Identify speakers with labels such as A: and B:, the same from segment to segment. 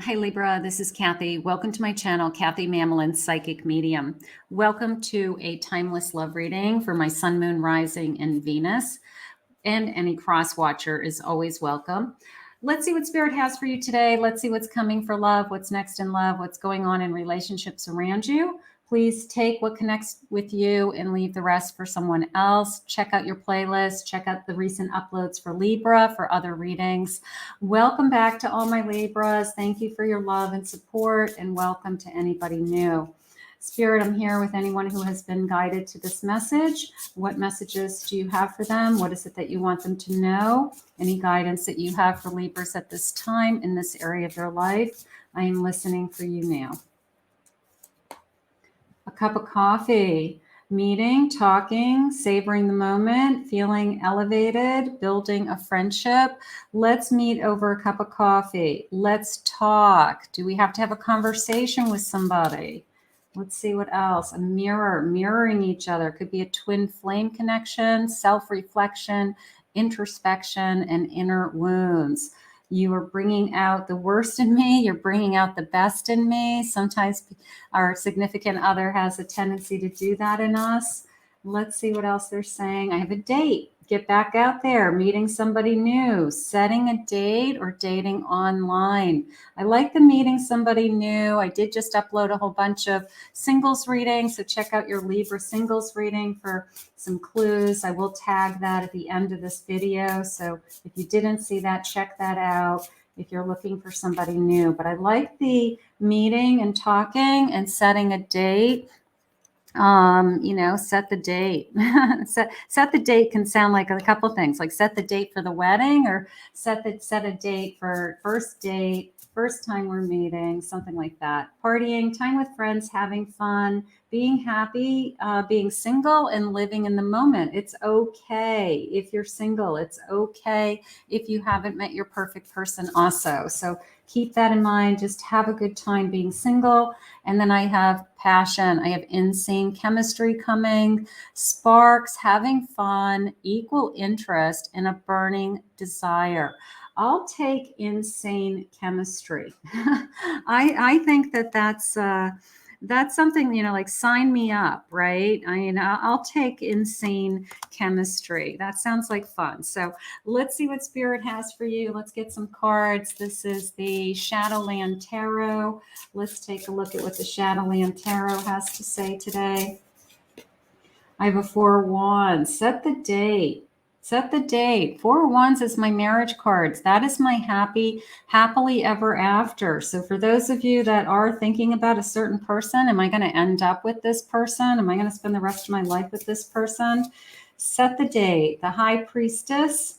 A: Hi Libra, this is Kathy. Welcome to my channel, Kathy Mamolen, Psychic Medium. Welcome to a timeless love reading for my Sun, Moon, Rising, and Venus. And any cross watcher is always welcome. Let's see what Spirit has for you today. Let's see what's coming for love, what's next in love, what's going on in relationships around you. Please take what connects with you and leave the rest for someone else. Check out your playlist. Check out the recent uploads for Libra for other readings. Welcome back to all my Libras. Thank you for your love and support, and welcome to anybody new. Spirit, I'm here with anyone who has been guided to this message. What messages do you have for them? What is it that you want them to know? Any guidance that you have for Libras at this time in this area of their life? I am listening for you now. A cup of coffee, meeting, talking, savoring the moment, feeling elevated, building a friendship. Let's meet over a cup of coffee. Let's talk. Do we have to have a conversation with somebody? Let's see what else. A mirror, mirroring each other. Could be a twin flame connection, self-reflection, introspection, and inner wounds. You are bringing out the worst in me. You're bringing out the best in me. Sometimes our significant other has a tendency to do that in us. Let's see what else they're saying. I have a date. Get back out there, meeting somebody new, setting a date, or dating online. I like the meeting somebody new. I did just upload a whole bunch of singles readings, so check out your Libra singles reading for some clues. I will tag that at the end of this video, so if you didn't see that, check that out if you're looking for somebody new. But I like the meeting and talking and setting a date. Set the date. set the date can sound like a couple things, like set the date for the wedding, or set a date for first date, first time we're meeting, something like that. Partying, time with friends, having fun, being happy, being single, and living in the moment. It's okay if you're single. It's okay if you haven't met your perfect person also. So keep that in mind. Just have a good time being single. And then I have passion. I have insane chemistry coming, sparks, having fun, equal interest, and a burning desire. I'll take insane chemistry. I think that's something, like sign me up, right? I'll take insane chemistry. That sounds like fun. So let's see what Spirit has for you. Let's get some cards. This is the Shadowland Tarot. Let's take a look at what the Shadowland Tarot has to say today. I have a Four of Wands. Set the date. Set the date. Four of Wands is my marriage cards. That is my happily ever after. So for those of you that are thinking about a certain person, am I going to end up with this person? Am I going to spend the rest of my life with this person? Set the date. The High Priestess.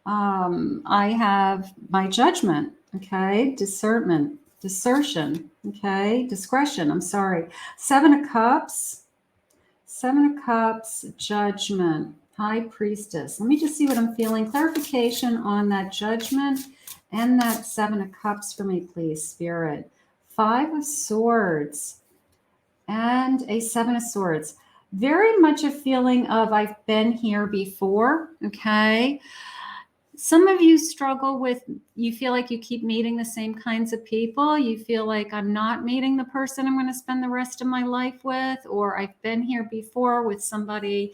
A: I have my Judgment. Okay. Discernment. Desertion. Okay. Discretion. I'm sorry. Seven of Cups. Seven of Cups, Judgment, High Priestess. Let me just see what I'm feeling. Clarification on that Judgment and that Seven of Cups for me, please, Spirit. Five of Swords and a Seven of Swords. Very much a feeling of I've been here before, okay? Some of you struggle with, you feel like you keep meeting the same kinds of people. You feel like I'm not meeting the person I'm going to spend the rest of my life with, or I've been here before with somebody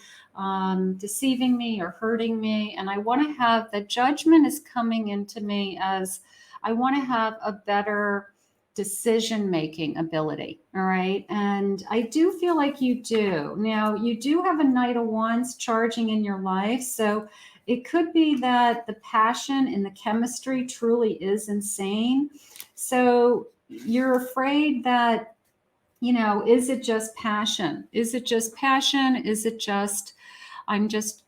A: deceiving me or hurting me. And I want to have, the Judgment is coming into me as I want to have a better decision-making ability. All right. And I do feel like you do. Now, you do have a Knight of Wands charging in your life. So it could be that the passion and the chemistry truly is insane. So you're afraid that, is it just passion? Is it just passion? Is it just, I'm just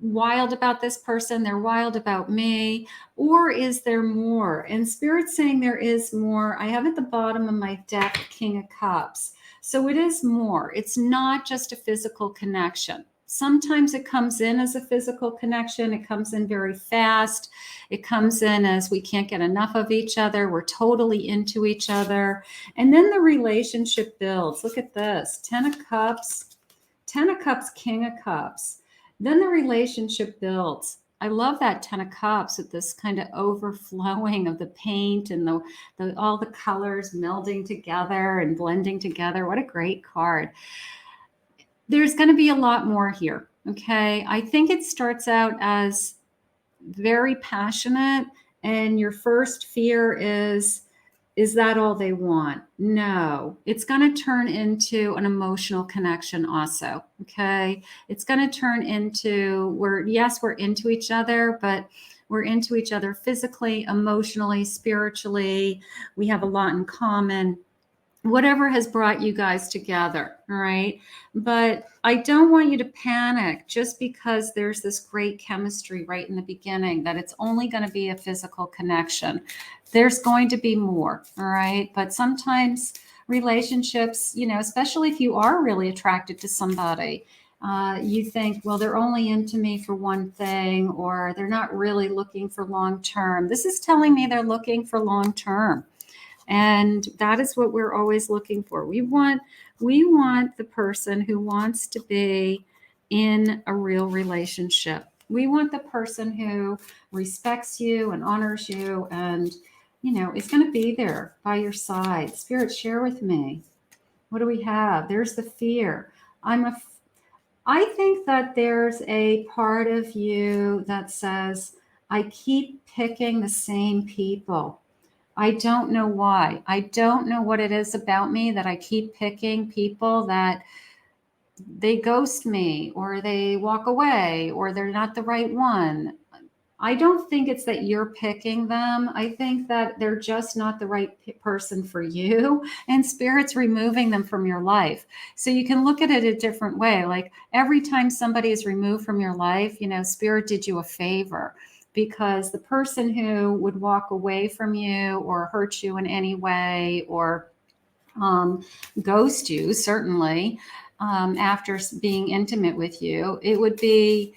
A: wild about this person, they're wild about me? Or is there more? And Spirit's saying there is more. I have at the bottom of my deck King of Cups. So it is more. It's not just a physical connection. Sometimes it comes in as a physical connection. It comes in very fast. It comes in as we can't get enough of each other. We're totally into each other. And then the relationship builds. Look at this. 10 of Cups, King of Cups. Then the relationship builds. I love that 10 of Cups with this kind of overflowing of the paint and the all the colors melding together and blending together. What a great card. There's going to be a lot more here. Okay. I think it starts out as very passionate, and your first fear is that all they want? No, it's going to turn into an emotional connection also. Okay. It's going to turn into we're into each other, but we're into each other physically, emotionally, spiritually. We have a lot in common, whatever has brought you guys together. All right. But I don't want you to panic just because there's this great chemistry right in the beginning, that it's only going to be a physical connection. There's going to be more. All right. But sometimes relationships, especially if you are really attracted to somebody, you think, well, they're only into me for one thing, or they're not really looking for long term. This is telling me they're looking for long term. And that is what we're always looking for. We want the person who wants to be in a real relationship. We want the person who respects you and honors you and, is going to be there by your side. Spirit, share with me. What do we have? There's the fear. I think that there's a part of you that says, I keep picking the same people. I don't know why. I don't know what it is about me that I keep picking people that they ghost me, or they walk away, or they're not the right one. I don't think it's that you're picking them. I think that they're just not the right person for you, and Spirit's removing them from your life. So you can look at it a different way. Like every time somebody is removed from your life, Spirit did you a favor, because the person who would walk away from you or hurt you in any way, or ghost you, certainly, after being intimate with you, it would be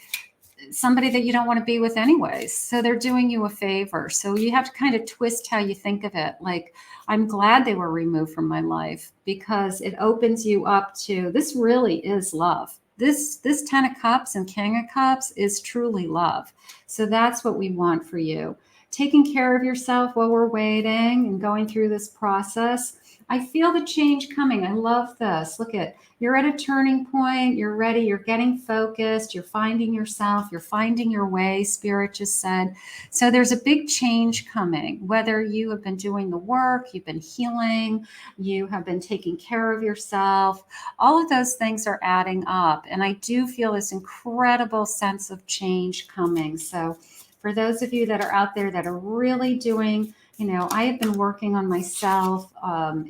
A: somebody that you don't want to be with anyways. So they're doing you a favor. So you have to kind of twist how you think of it. Like, I'm glad they were removed from my life, because it opens you up to, this really is love. This 10 of Cups and King of Cups is truly love. So that's what we want for you. Taking care of yourself while we're waiting and going through this process. I feel the change coming. I love this. Look at, you're at a turning point. You're ready. You're getting focused. You're finding yourself. You're finding your way, Spirit just said. So there's a big change coming, whether you have been doing the work, you've been healing, you have been taking care of yourself. All of those things are adding up. And I do feel this incredible sense of change coming. So for those of you that are out there that are really doing, I have been working on myself.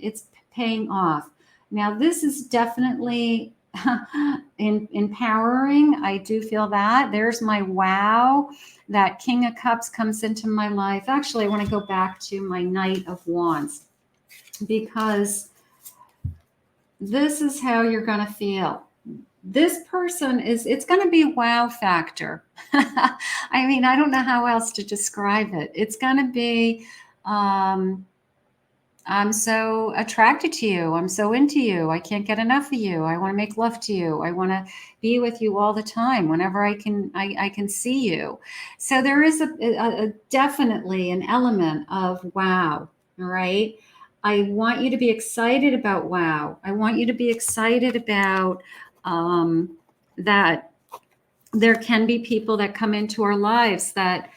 A: It's paying off. Now, this is definitely empowering. I do feel that. There's my wow. That King of Cups comes into my life. Actually, I want to go back to my Knight of Wands, because this is how you're going to feel. This person it's going to be a wow factor. I mean, I don't know how else to describe it. It's going to be, I'm so attracted to you. I'm so into you. I can't get enough of you. I want to make love to you. I want to be with you all the time. Whenever I can see you. So there is a definitely an element of wow. All right. I want you to be excited about wow. I want you to be excited about that there can be people that come into our lives that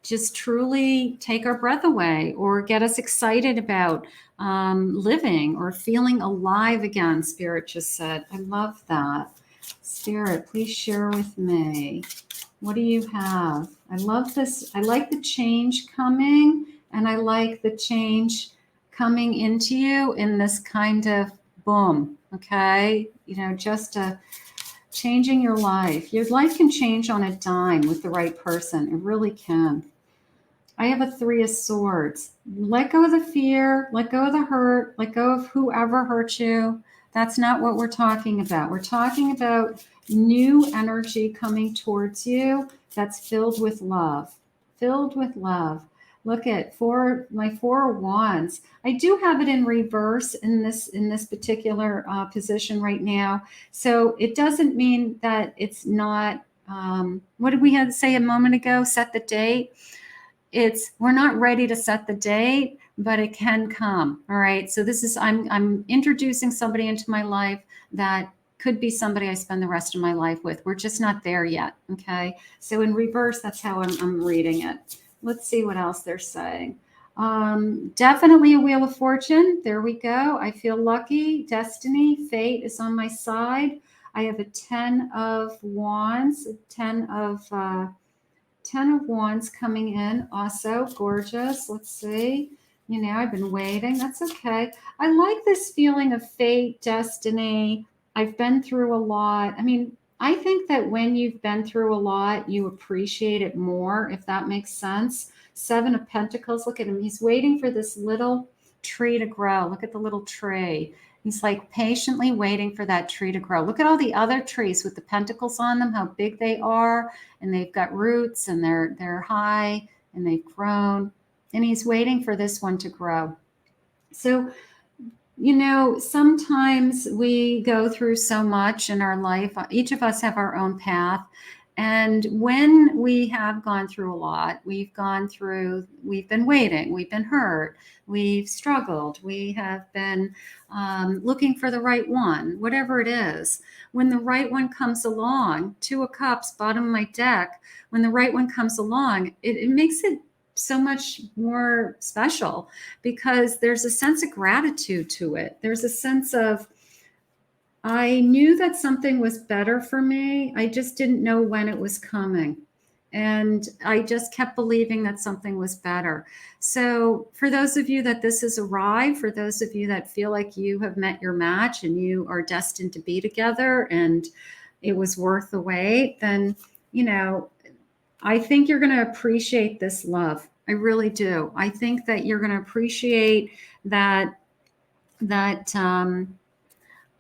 A: just truly take our breath away, or get us excited about living or feeling alive again, Spirit just said. I love that. Spirit, please share with me. What do you have? I love this. I like the change coming, and I like the change coming into you in this kind of boom. Okay. Just changing your life. Your life can change on a dime with the right person. It really can. I have a 3 of Swords. Let go of the fear, let go of the hurt, let go of whoever hurt you. That's not what we're talking about. We're talking about new energy coming towards you that's filled with love. Filled with love. Look at my 4 of Wands. I do have it in reverse in this particular position right now. So it doesn't mean that it's not What did we have to say a moment ago? Set the date. We're not ready to set the date, but it can come. All right. So this is, I'm introducing somebody into my life that could be somebody I spend the rest of my life with. We're just not there yet. Okay. So in reverse, that's how I'm reading it. Let's see what else they're saying. Definitely a Wheel of Fortune. There we go. I feel lucky. Destiny, fate is on my side. I have a 10 of Wands, 10 of Wands coming in. Also gorgeous. Let's see. You know, I've been waiting. That's okay. I like this feeling of fate, destiny. I've been through a lot. I mean, I think that when you've been through a lot, you appreciate it more, if that makes sense. 7 of Pentacles. Look at him. He's waiting for this little tree to grow. Look at the little tree. He's like patiently waiting for that tree to grow. Look at all the other trees with the pentacles on them, how big they are, and they've got roots and they're high and they've grown. And he's waiting for this one to grow. So, you know, sometimes we go through so much in our life. Each of us have our own path. And when we have gone through a lot, we've been waiting, we've been hurt, we've struggled, we have been looking for the right one, whatever it is. When the right one comes along, 2 of Cups, bottom of my deck, when the right one comes along, it makes it so much more special because there's a sense of gratitude to it. There's a sense of, I knew that something was better for me. I just didn't know when it was coming. And I just kept believing that something was better. So for those of you that this has arrived, for those of you that feel like you have met your match and you are destined to be together and it was worth the wait, then, you know, I think you're going to appreciate this love. I really do. I think that you're going to appreciate that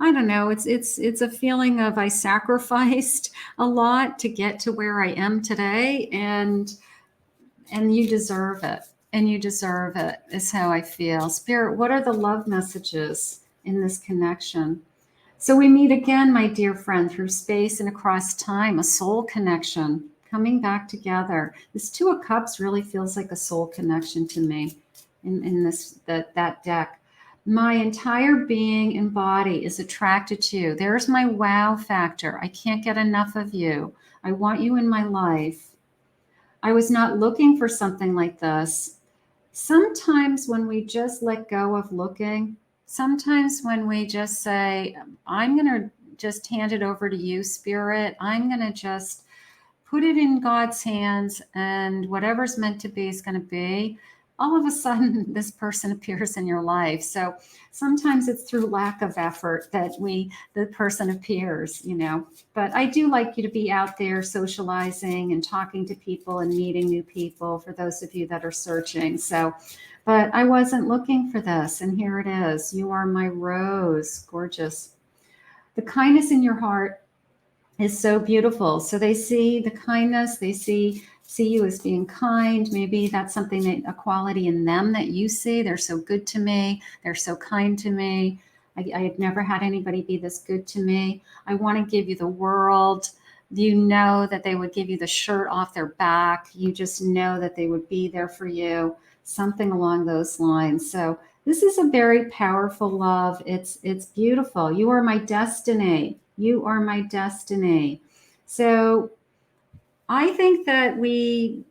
A: I don't know. It's a feeling of I sacrificed a lot to get to where I am today, and you deserve it. And you deserve it is how I feel. Spirit, what are the love messages in this connection? So we meet again, my dear friend, through space and across time, a soul connection coming back together. This 2 of Cups really feels like a soul connection to me in that deck. My entire being and body is attracted to you. There's my wow factor. I can't get enough of you. I want you in my life. I was not looking for something like this. Sometimes when we just let go of looking, sometimes when we just say, I'm going to just hand it over to you, Spirit. I'm going to just put it in God's hands, and whatever's meant to be is going to be. All of a sudden, this person appears in your life. So sometimes it's through lack of effort that the person appears, you know. But I do like you to be out there socializing and talking to people and meeting new people for those of you that are searching. So, but I wasn't looking for this, and here it is. You are my rose. Gorgeous. The kindness in your heart is so beautiful. So they see the kindness, they see you as being kind. Maybe that's something a quality in them that you see. They're so good to me. They're so kind to me. I've never had anybody be this good to me. I want to give you the world. You know that they would give you the shirt off their back. You just know that they would be there for you. Something along those lines. So this is a very powerful love. It's beautiful. You are my destiny. You are my destiny. So I think that a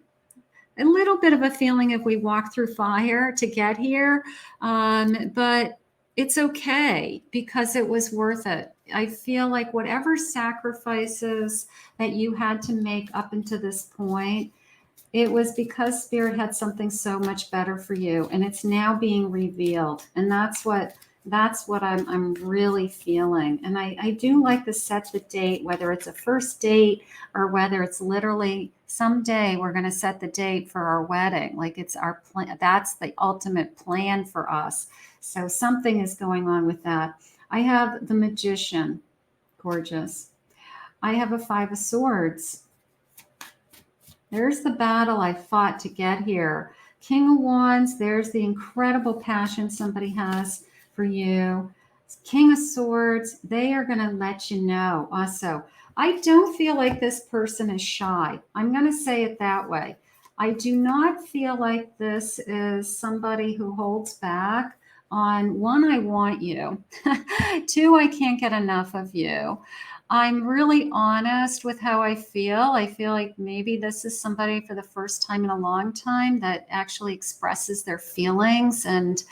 A: little bit of a feeling if we walk through fire to get here, but it's okay because it was worth it. I feel like whatever sacrifices that you had to make up until this point, it was because Spirit had something so much better for you, and it's now being revealed. And that's what I'm really feeling. And I do like to set the date, whether it's a first date or whether it's literally someday we're going to set the date for our wedding. Like it's our plan. That's the ultimate plan for us. So something is going on with that. I have the Magician. Gorgeous. I have a 5 of Swords. There's the battle I fought to get here. King of Wands. There's the incredible passion somebody has for you. King of Swords, they are going to let you know. Also, I don't feel like this person is shy. I'm going to say it that way. I do not feel like this is somebody who holds back on, one, I want you. Two, I can't get enough of you. I'm really honest with how I feel. I feel like maybe this is somebody for the first time in a long time that actually expresses their feelings, and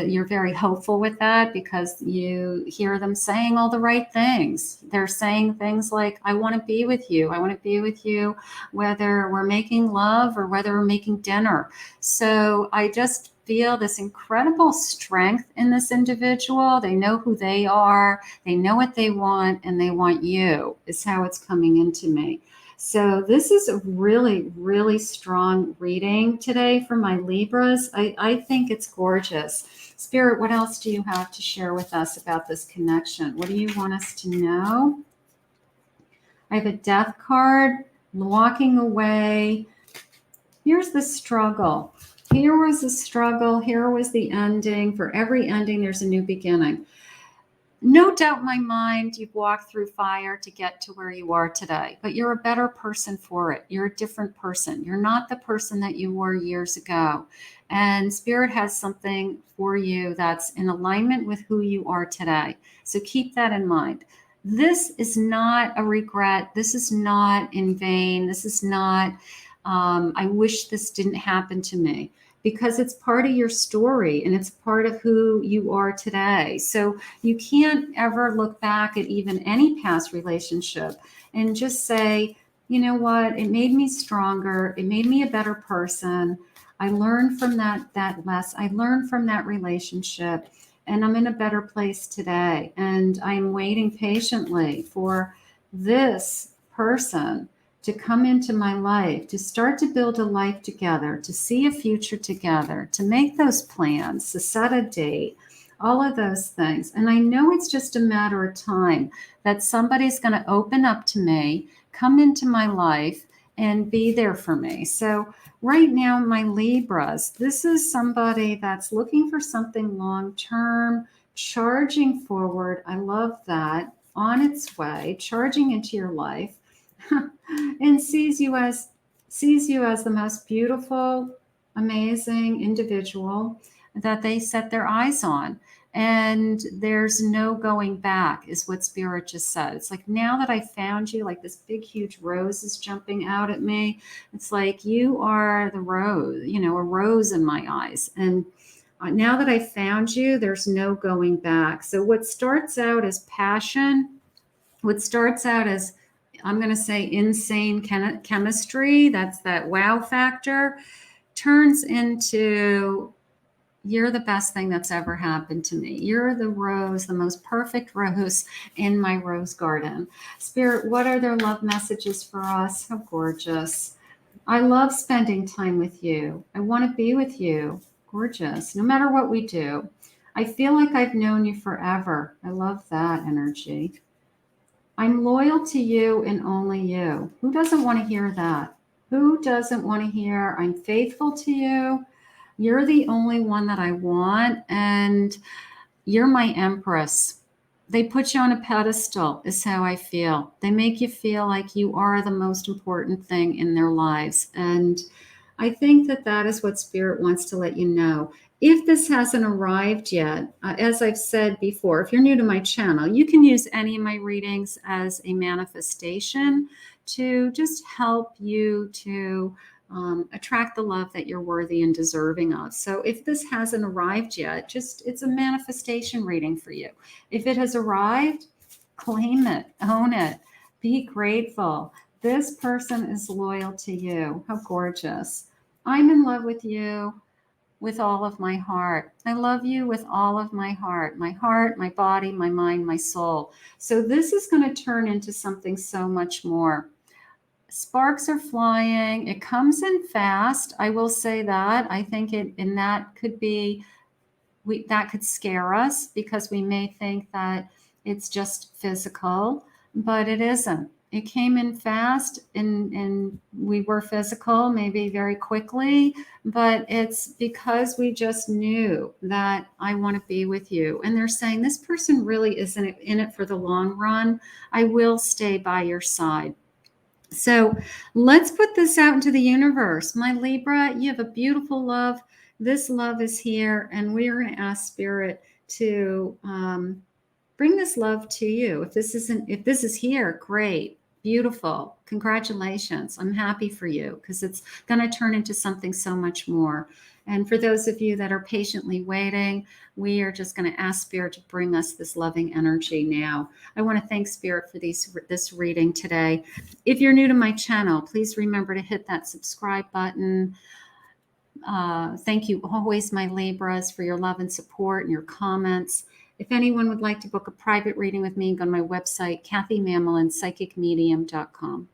A: you're very hopeful with that because you hear them saying all the right things. They're saying things like, I want to be with you. I want to be with you, whether we're making love or whether we're making dinner. So I just feel this incredible strength in this individual. They know who they are, they know what they want, and they want you, is how it's coming into me. So this is a really, really strong reading today for my Libras. I think it's gorgeous. Spirit, what else do you have to share with us about this connection? What do you want us to know? I have a death card, walking away. Here's the struggle. Here was the struggle. Here was the ending. For every ending, there's a new beginning. No doubt in my mind, you've walked through fire to get to where you are today, but you're a better person for it. You're a different person. You're not the person that you were years ago. And Spirit has something for you that's in alignment with who you are today. So keep that in mind. This is not a regret. This is not in vain. This is not, I wish this didn't happen to me, because it's part of your story and it's part of who you are today. So you can't ever look back at even any past relationship and just say, you know what, it made me stronger. It made me a better person. I learned from that lesson. I learned from that relationship, and I'm in a better place today. And I'm waiting patiently for this person to come into my life, to start to build a life together, to see a future together, to make those plans, to set a date, all of those things. And I know it's just a matter of time that somebody's going to open up to me, come into my life, and be there for me. So right now, my Libras, this is somebody that's looking for something long-term, charging forward. I love that. On its way, charging into your life. And sees you as the most beautiful, amazing individual that they set their eyes on. And there's no going back, is what Spirit just said. It's like, now that I found you, like this big, huge rose is jumping out at me. It's like, you are the rose, a rose in my eyes. And now that I found you, there's no going back. So what starts out as passion, what starts out as, I'm going to say, insane chemistry, that's that wow factor, turns into, you're the best thing that's ever happened to me. You're the rose, the most perfect rose in my rose garden. Spirit, what are their love messages for us? How gorgeous. I love spending time with you. I want to be with you. Gorgeous. No matter what we do. I feel like I've known you forever. I love that energy. I'm loyal to you and only you. Who doesn't want to hear that? Who doesn't want to hear, I'm faithful to you? You're the only one that I want, and you're my empress. They put you on a pedestal, is how I feel. They make you feel like you are the most important thing in their lives. And I think that is what Spirit wants to let you know. If this hasn't arrived yet, as I've said before, if you're new to my channel, you can use any of my readings as a manifestation to just help you to attract the love that you're worthy and deserving of. So if this hasn't arrived yet, it's a manifestation reading for you. If it has arrived, claim it, own it, be grateful. This person is loyal to you. How gorgeous. I'm in love with you with all of my heart. I love you with all of my heart, my body, my mind, my soul. So this is going to turn into something so much more. Sparks are flying. It comes in fast. I will say that. I think that could be, that could scare us because we may think that it's just physical, but it isn't. It came in fast, and we were physical, maybe very quickly, but it's because we just knew that I want to be with you. And they're saying, this person really isn't in it for the long run. I will stay by your side. So let's put this out into the universe. My Libra, you have a beautiful love. This love is here, and we are going to ask Spirit to bring this love to you. If this is here, great, beautiful, congratulations. I'm happy for you, because it's going to turn into something so much more. And for those of you that are patiently waiting, we are just going to ask Spirit to bring us this loving energy now. I want to thank Spirit for this reading today. If you're new to my channel, please remember to hit that subscribe button. Thank you always, my Libras, for your love and support and your comments. If anyone would like to book a private reading with me, go to my website, KathyMamolen, psychicmedium.com.